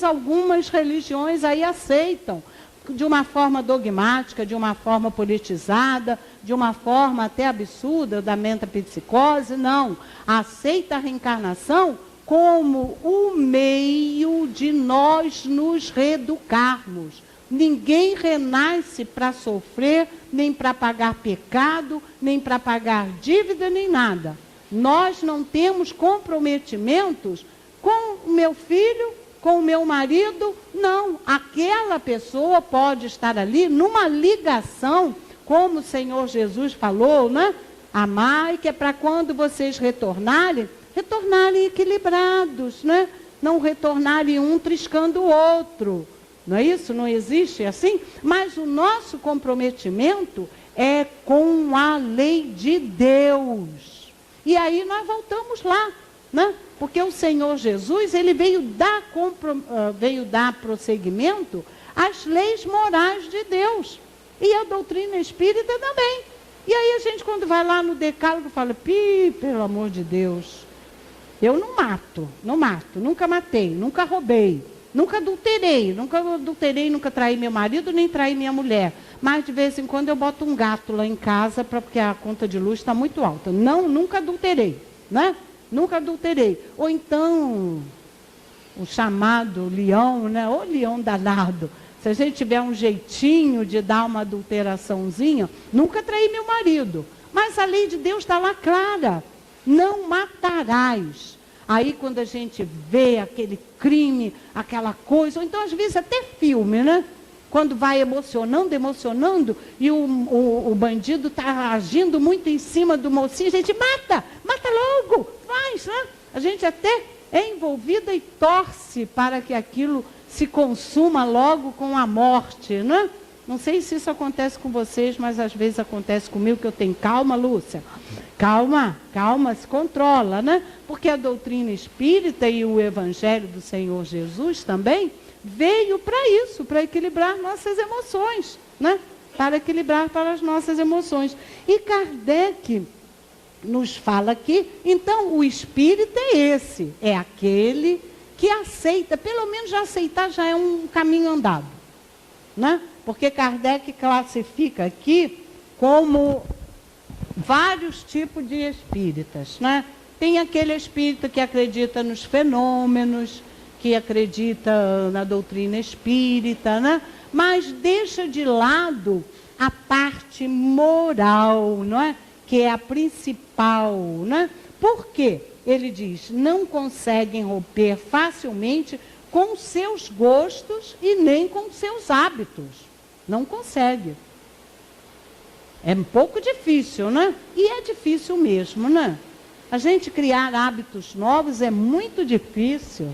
algumas religiões aí aceitam, de uma forma dogmática, de uma forma politizada, de uma forma até absurda, da metapsicose, não. Aceita a reencarnação como o meio de nós nos reeducarmos. Ninguém renasce para sofrer, nem para pagar pecado, nem para pagar dívida, nem nada. Nós não temos comprometimentos com o meu filho, com o meu marido, não. Aquela pessoa pode estar ali numa ligação, como o Senhor Jesus falou, né? Amai, que é para quando vocês retornarem equilibrados, né? Não retornarem um triscando o outro. Não é isso? Não existe assim? Mas o nosso comprometimento é com a lei de Deus. E aí nós voltamos lá, né? Porque o Senhor Jesus, ele veio dar prosseguimento às leis morais de Deus. E a doutrina espírita também. E aí a gente, quando vai lá no decálogo, fala, pelo amor de Deus, eu não mato, nunca matei, nunca roubei, nunca adulterei, nunca traí meu marido, nem traí minha mulher. Mas de vez em quando eu boto um gato lá em casa, porque a conta de luz está muito alta. Não, nunca adulterei, né? Nunca adulterei. Ou então, o chamado leão, né? Ô leão danado. Se a gente tiver um jeitinho de dar uma adulteraçãozinha, nunca traí meu marido. Mas a lei de Deus está lá clara. Não matarás. Aí quando a gente vê aquele crime, aquela coisa, ou então às vezes até filme, né? Quando vai emocionando, e o bandido está agindo muito em cima do mocinho, a gente mata logo, faz, né? A gente até é envolvida e torce para que aquilo se consuma logo com a morte, né? Não sei se isso acontece com vocês, mas às vezes acontece comigo, que eu tenho calma, Lúcia. Calma, se controla, né? Porque a doutrina espírita e o evangelho do Senhor Jesus também veio para isso, para equilibrar nossas emoções, né? Para equilibrar para as nossas emoções. E Kardec nos fala aqui, então o espírita é esse, é aquele que aceita, pelo menos já aceitar já é um caminho andado, né? Porque Kardec classifica aqui como vários tipos de espíritas, né? Tem aquele espírita que acredita nos fenômenos, que acredita na doutrina espírita, né? Mas deixa de lado a parte moral, não é? Que é a principal, né? Por quê? Ele diz, não conseguem romper facilmente com seus gostos e nem com seus hábitos. Não consegue. É um pouco difícil, né? E é difícil mesmo, né? A gente criar hábitos novos é muito difícil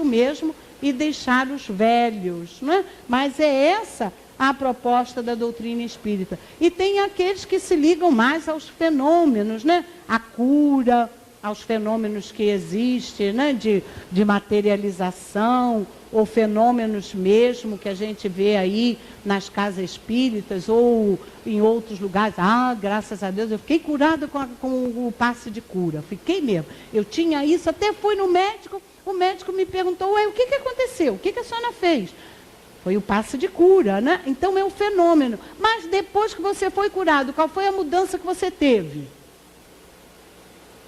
mesmo, e deixar os velhos, né? Mas é essa a proposta da doutrina espírita. E tem aqueles que se ligam mais aos fenômenos, né? A cura, aos fenômenos que existem, né? De materialização, ou fenômenos mesmo que a gente vê aí nas casas espíritas ou em outros lugares. Ah, graças a Deus, eu fiquei curada com o passe de cura. Fiquei mesmo. Eu tinha isso, até fui no médico, o médico me perguntou, ué, o que aconteceu? O que a senhora fez? Foi o passe de cura, né? Então é um fenômeno. Mas depois que você foi curado, qual foi a mudança que você teve?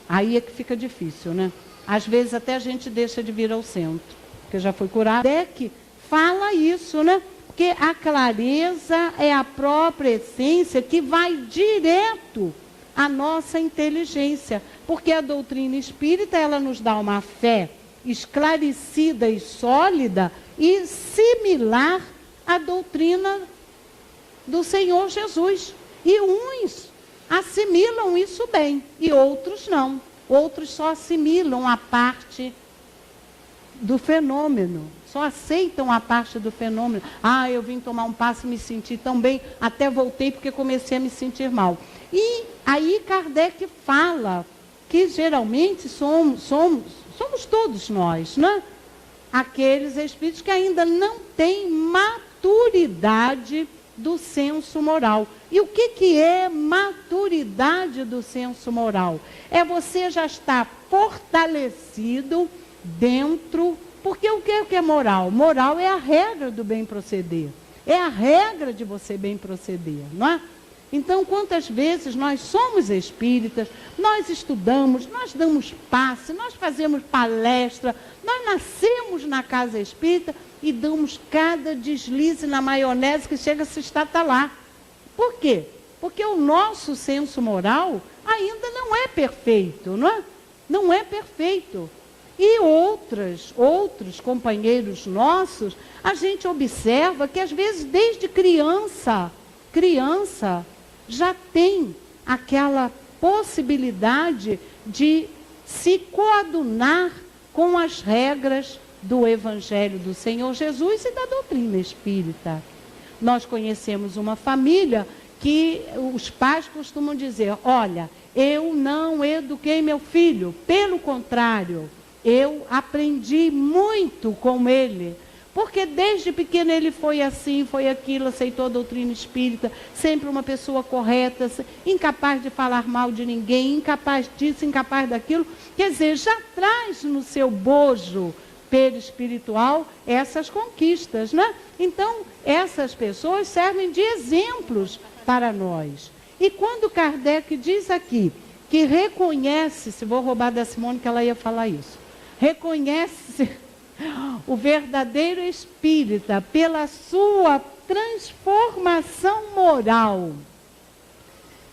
Aí é que fica difícil, né? Às vezes até a gente deixa de vir ao centro, porque já foi curado. É que fala isso, né? Porque a clareza é a própria essência que vai direto à nossa inteligência. Porque a doutrina espírita, ela nos dá uma fé esclarecida e sólida e similar à doutrina do Senhor Jesus. E uns assimilam isso bem e outros não. Outros só assimilam a parte do fenômeno, só aceitam a parte do fenômeno. Ah, eu vim tomar um passe e me senti tão bem, até voltei porque comecei a me sentir mal. E aí Kardec fala que geralmente somos todos nós, né? Aqueles espíritos que ainda não têm maturidade do senso moral. E o que é maturidade do senso moral? É você já estar fortalecido dentro, porque o que é moral? Moral é a regra do bem proceder. É a regra de você bem proceder, não é? Então, quantas vezes nós somos espíritas, nós estudamos, nós damos passe, nós fazemos palestra, nós nascemos na casa espírita e damos cada deslize na maionese que chega a se estatalar. Por quê? Porque o nosso senso moral ainda não é perfeito, não é? Não é perfeito. E outros companheiros nossos, a gente observa que às vezes desde criança já tem aquela possibilidade de se coadunar com as regras do Evangelho do Senhor Jesus e da doutrina espírita. Nós conhecemos uma família que os pais costumam dizer, olha, eu não eduquei meu filho, pelo contrário, eu aprendi muito com ele, porque desde pequeno ele foi assim, foi aquilo, aceitou a doutrina espírita, sempre uma pessoa correta, incapaz de falar mal de ninguém, incapaz disso, incapaz daquilo. Quer dizer, já traz no seu bojo perispiritual essas conquistas, né? Então, essas pessoas servem de exemplos para nós. E quando Kardec diz aqui que reconhece, se vou roubar da Simone que ela ia falar isso, reconhece o verdadeiro espírita pela sua transformação moral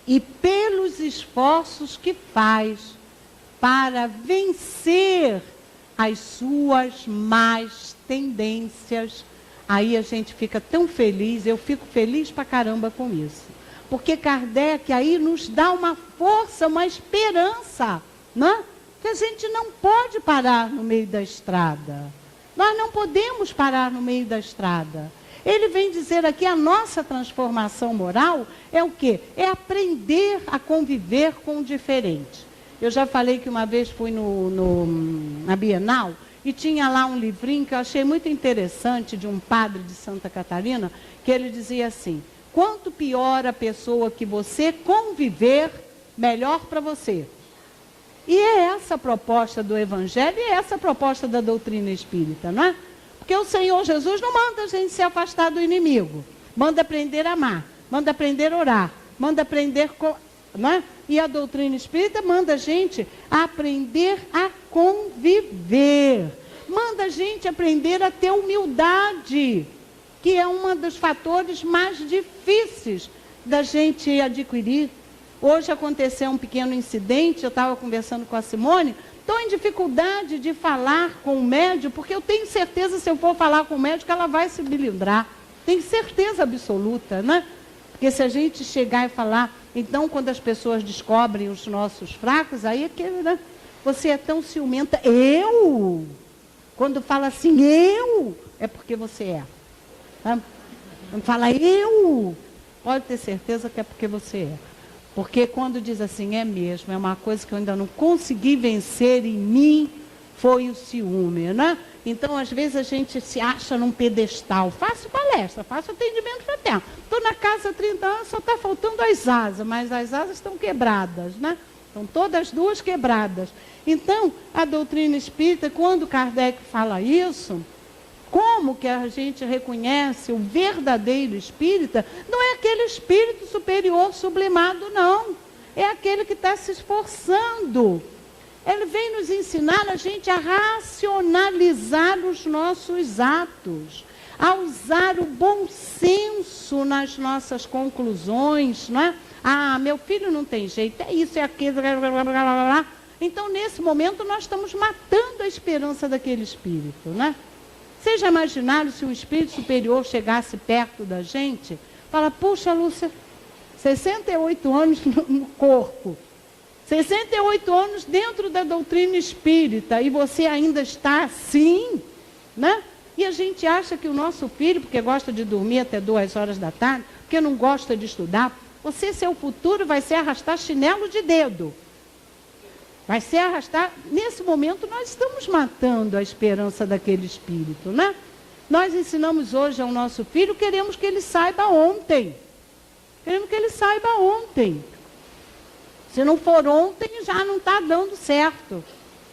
e pelos esforços que faz para vencer as suas más tendências. Aí a gente fica tão feliz, eu fico feliz pra caramba com isso. Porque Kardec aí nos dá uma força, uma esperança, né? Que a gente não pode parar no meio da estrada. Nós não podemos parar no meio da estrada. Ele vem dizer aqui, a nossa transformação moral é o quê? É aprender a conviver com o diferente. Eu já falei que uma vez fui na Bienal e tinha lá um livrinho que eu achei muito interessante, de um padre de Santa Catarina, que ele dizia assim, quanto pior a pessoa que você conviver, melhor para você. E é essa a proposta do Evangelho e é essa a proposta da doutrina espírita, não é? Porque o Senhor Jesus não manda a gente se afastar do inimigo, manda aprender a amar, manda aprender a orar, manda aprender com... Né? E a doutrina espírita manda a gente aprender a conviver. Manda a gente aprender a ter humildade, que é um dos fatores mais difíceis da gente adquirir. Hoje aconteceu um pequeno incidente, eu estava conversando com a Simone, estou em dificuldade de falar com o médium, porque eu tenho certeza, se eu for falar com o médium, que ela vai se bilindrar. Tenho certeza absoluta, né? Porque se a gente chegar e falar... Então, quando as pessoas descobrem os nossos fracos, aí é que, né? Você é tão ciumenta. Eu? Quando fala assim, eu, é porque você é. Tá? Quando fala eu, pode ter certeza que é porque você é. Porque quando diz assim, é mesmo, é uma coisa que eu ainda não consegui vencer em mim, foi o ciúme, né? Então, às vezes, a gente se acha num pedestal. Faço palestra, faço atendimento fraterno. Estou na casa há 30 anos, só está faltando as asas, mas as asas estão quebradas, né? Estão todas duas quebradas. Então, a doutrina espírita, quando Kardec fala isso, como que a gente reconhece o verdadeiro espírita? Não é aquele espírito superior sublimado, não. É aquele que está se esforçando. Ele vem nos ensinar a gente a racionalizar os nossos atos, a usar o bom senso nas nossas conclusões, não é? Ah, meu filho não tem jeito, é isso, é aquilo, blá, blá, blá, blá, blá. Então, nesse momento, nós estamos matando a esperança daquele espírito, né? Vocês já imaginaram se um espírito superior chegasse perto da gente? Fala, puxa, Lúcia, 68 anos no corpo, 68 anos dentro da doutrina espírita, e você ainda está assim, né? E a gente acha que o nosso filho, porque gosta de dormir até 2 horas da tarde, porque não gosta de estudar, você, seu futuro, vai ser arrastar chinelo de dedo. Vai ser arrastar... Nesse momento, nós estamos matando a esperança daquele espírito, né? Nós ensinamos hoje ao nosso filho, queremos que ele saiba ontem. Queremos que ele saiba ontem. Se não for ontem, já não está dando certo,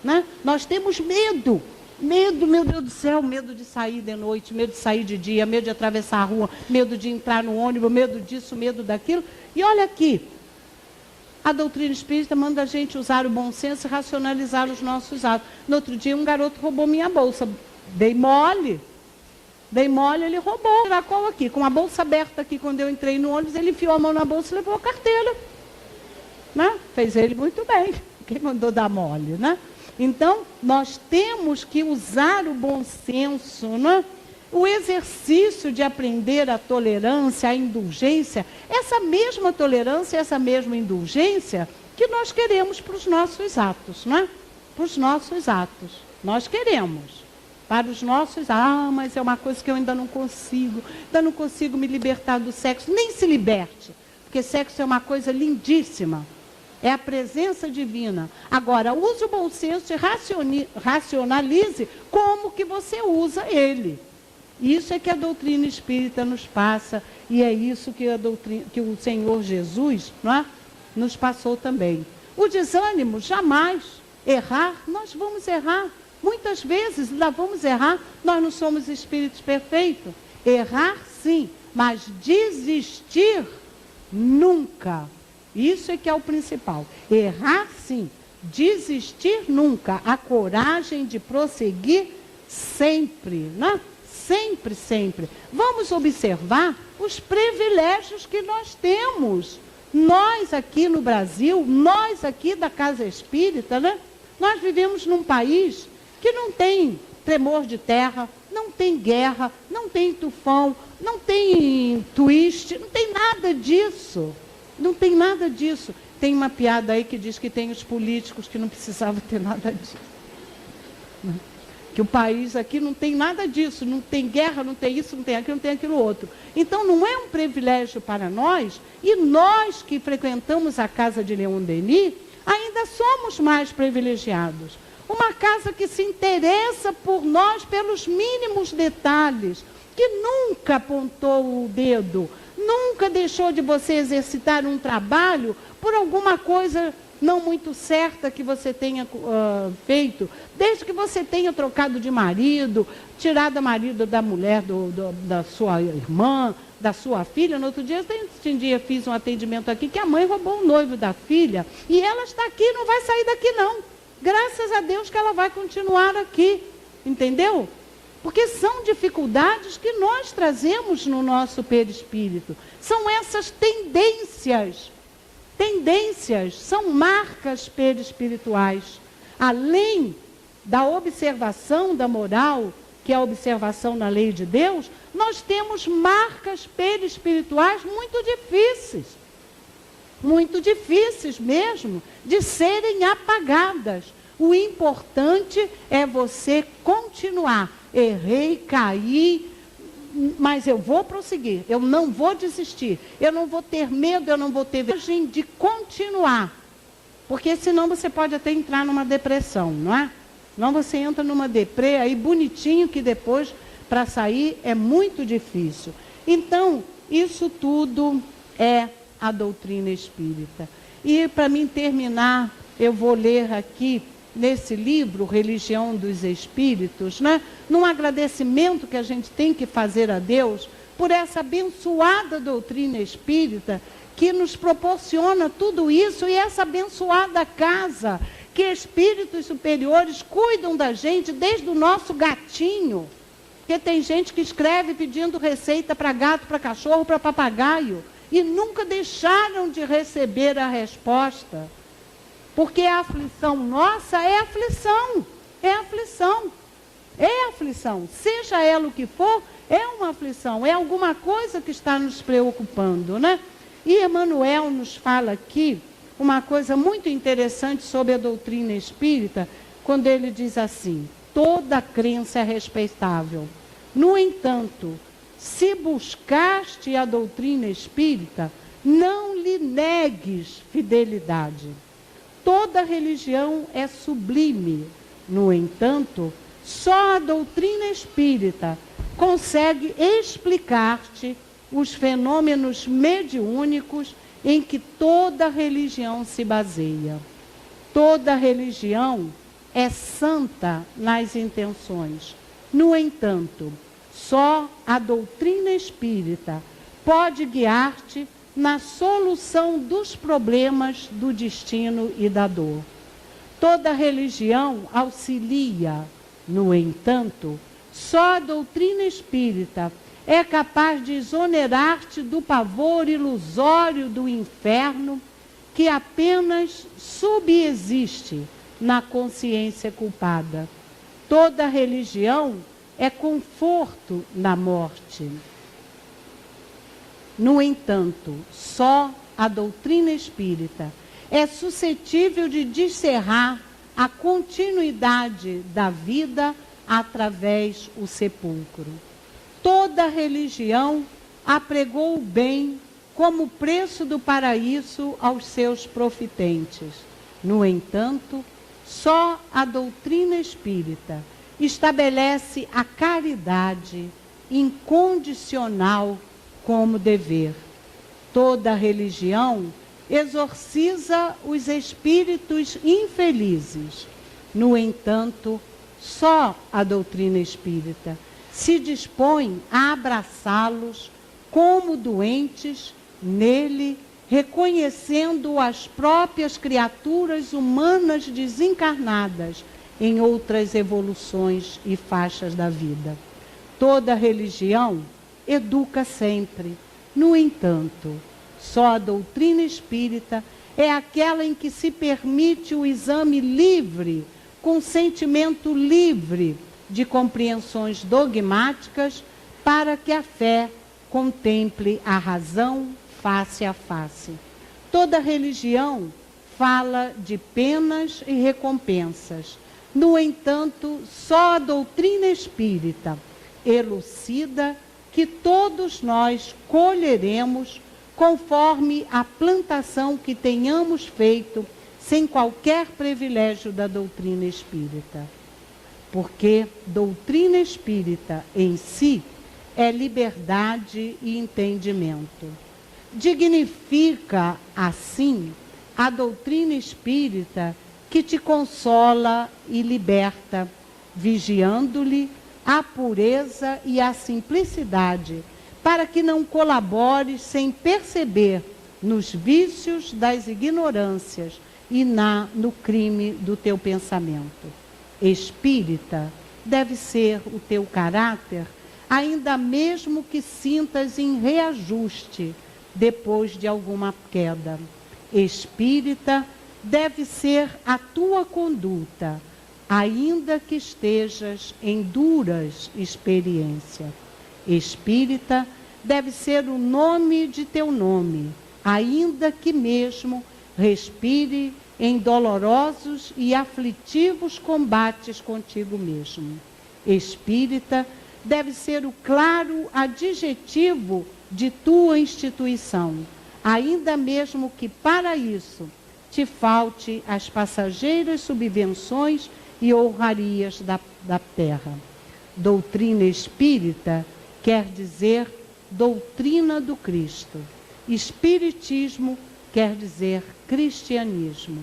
né? Nós temos medo. Medo, meu Deus do céu, medo de sair de noite, medo de sair de dia, medo de atravessar a rua, medo de entrar no ônibus, medo disso, medo daquilo. E olha aqui, a doutrina espírita manda a gente usar o bom senso e racionalizar os nossos atos. No outro dia, um garoto roubou minha bolsa. Dei mole, ele roubou. Tiracol aqui, com a bolsa aberta aqui, quando eu entrei no ônibus, ele enfiou a mão na bolsa e levou a carteira. Né? Fez ele muito bem, quem mandou dar mole, né? Então, nós temos que usar o bom senso, né? O exercício de aprender a tolerância, a indulgência, essa mesma tolerância, essa mesma indulgência que nós queremos para os nossos atos, não é? Para os nossos atos. Nós queremos. Para os nossos, mas é uma coisa que eu ainda não consigo me libertar do sexo. Nem se liberte, porque sexo é uma coisa lindíssima. É a presença divina. Agora, use o bom senso e racionalize como que você usa ele. Isso é que a doutrina espírita nos passa, e é isso que o Senhor Jesus, não é, nos passou também. O desânimo, jamais. Errar, nós vamos errar. Muitas vezes nós vamos errar, nós não somos espíritos perfeitos. Errar, sim, mas desistir, nunca. Isso é que é o principal. Errar, sim. Desistir, nunca. A coragem de prosseguir sempre, né? Sempre, sempre. Vamos observar os privilégios que nós temos. Nós aqui no Brasil, nós aqui da Casa Espírita, né? Nós vivemos num país que não tem tremor de terra, não tem guerra, não tem tufão, não tem twist, não tem nada disso. Não tem nada disso. Tem uma piada aí que diz que tem os políticos que não precisavam ter nada disso. Que o país aqui não tem nada disso. Não tem guerra, não tem isso, não tem aquilo, não tem aquilo outro. Então, não é um privilégio para nós, e nós que frequentamos a casa de Leon Denis, ainda somos mais privilegiados. Uma casa que se interessa por nós pelos mínimos detalhes, que nunca apontou o dedo, nunca deixou de você exercitar um trabalho por alguma coisa não muito certa que você tenha feito, desde que você tenha trocado de marido, tirado o marido da mulher da sua irmã, da sua filha. No outro dia, fiz um atendimento aqui que a mãe roubou o noivo da filha e ela está aqui, não vai sair daqui não. Graças a Deus que ela vai continuar aqui, entendeu? Porque são dificuldades que nós trazemos no nosso perispírito. São essas tendências, são marcas perispirituais. Além da observação da moral, que é a observação na lei de Deus, nós temos marcas perispirituais muito difíceis mesmo, de serem apagadas. O importante é você continuar. Errei, caí, mas eu vou prosseguir, eu não vou desistir, eu não vou ter medo, eu não vou ter vergonha de continuar. Porque senão você pode até entrar numa depressão, não é? Senão você entra numa deprê aí bonitinho, que depois, para sair, é muito difícil. Então, isso tudo é a doutrina espírita. E para mim terminar, eu vou ler aqui, nesse livro, Religião dos Espíritos, né? Num agradecimento que a gente tem que fazer a Deus, por essa abençoada doutrina espírita, que nos proporciona tudo isso, e essa abençoada casa, que espíritos superiores cuidam da gente desde o nosso gatinho. Porque tem gente que escreve pedindo receita para gato, para cachorro, para papagaio, e nunca deixaram de receber a resposta. Porque a aflição nossa é aflição, seja ela o que for, é uma aflição, é alguma coisa que está nos preocupando, né? E Emmanuel nos fala aqui uma coisa muito interessante sobre a doutrina espírita, quando ele diz assim: toda crença é respeitável. No entanto, se buscaste a doutrina espírita, não lhe negues fidelidade. Toda religião é sublime. No entanto, só a doutrina espírita consegue explicar-te os fenômenos mediúnicos em que toda religião se baseia. Toda religião é santa nas intenções. No entanto, só a doutrina espírita pode guiar-te na solução dos problemas do destino e da dor. Toda religião auxilia. No entanto, só a doutrina espírita é capaz de exonerar-te do pavor ilusório do inferno que apenas subexiste na consciência culpada. Toda religião é conforto na morte. No entanto, só a doutrina espírita é suscetível de descerrar a continuidade da vida através do sepulcro. Toda religião apregou o bem como preço do paraíso aos seus profitentes. No entanto, só a doutrina espírita estabelece a caridade incondicional como dever. Toda religião exorciza os espíritos infelizes. No entanto, só a doutrina espírita se dispõe a abraçá-los como doentes nele, reconhecendo as próprias criaturas humanas desencarnadas em outras evoluções e faixas da vida. Toda religião educa sempre. No entanto, só a doutrina espírita é aquela em que se permite o exame livre, com sentimento livre de compreensões dogmáticas, para que a fé contemple a razão face a face. Toda religião fala de penas e recompensas. No entanto, só a doutrina espírita elucida que todos nós colheremos conforme a plantação que tenhamos feito, sem qualquer privilégio da doutrina espírita. Porque doutrina espírita em si é liberdade e entendimento. Dignifica, assim, a doutrina espírita que te consola e liberta, vigiando-lhe a pureza e a simplicidade, para que não colabores sem perceber nos vícios das ignorâncias e no crime do teu pensamento. Espírita deve ser o teu caráter, ainda mesmo que sintas em reajuste depois de alguma queda. Espírita deve ser a tua conduta, ainda que estejas em duras experiências. Espírita deve ser o nome de teu nome, ainda que mesmo respire em dolorosos e aflitivos combates contigo mesmo. Espírita deve ser o claro adjetivo de tua instituição, ainda mesmo que para isso te falte as passageiras subvenções e honrarias da terra. Doutrina espírita quer dizer doutrina do Cristo. Espiritismo quer dizer cristianismo.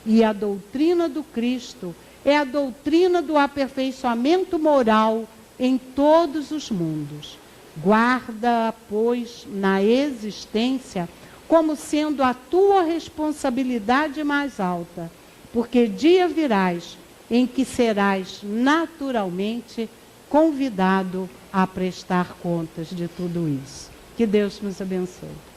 E a doutrina do Cristo é a doutrina do aperfeiçoamento moral em todos os mundos. Guarda-a, pois, na existência como sendo a tua responsabilidade mais alta, porque dia virás em que serás naturalmente convidado a prestar contas de tudo isso. Que Deus nos abençoe.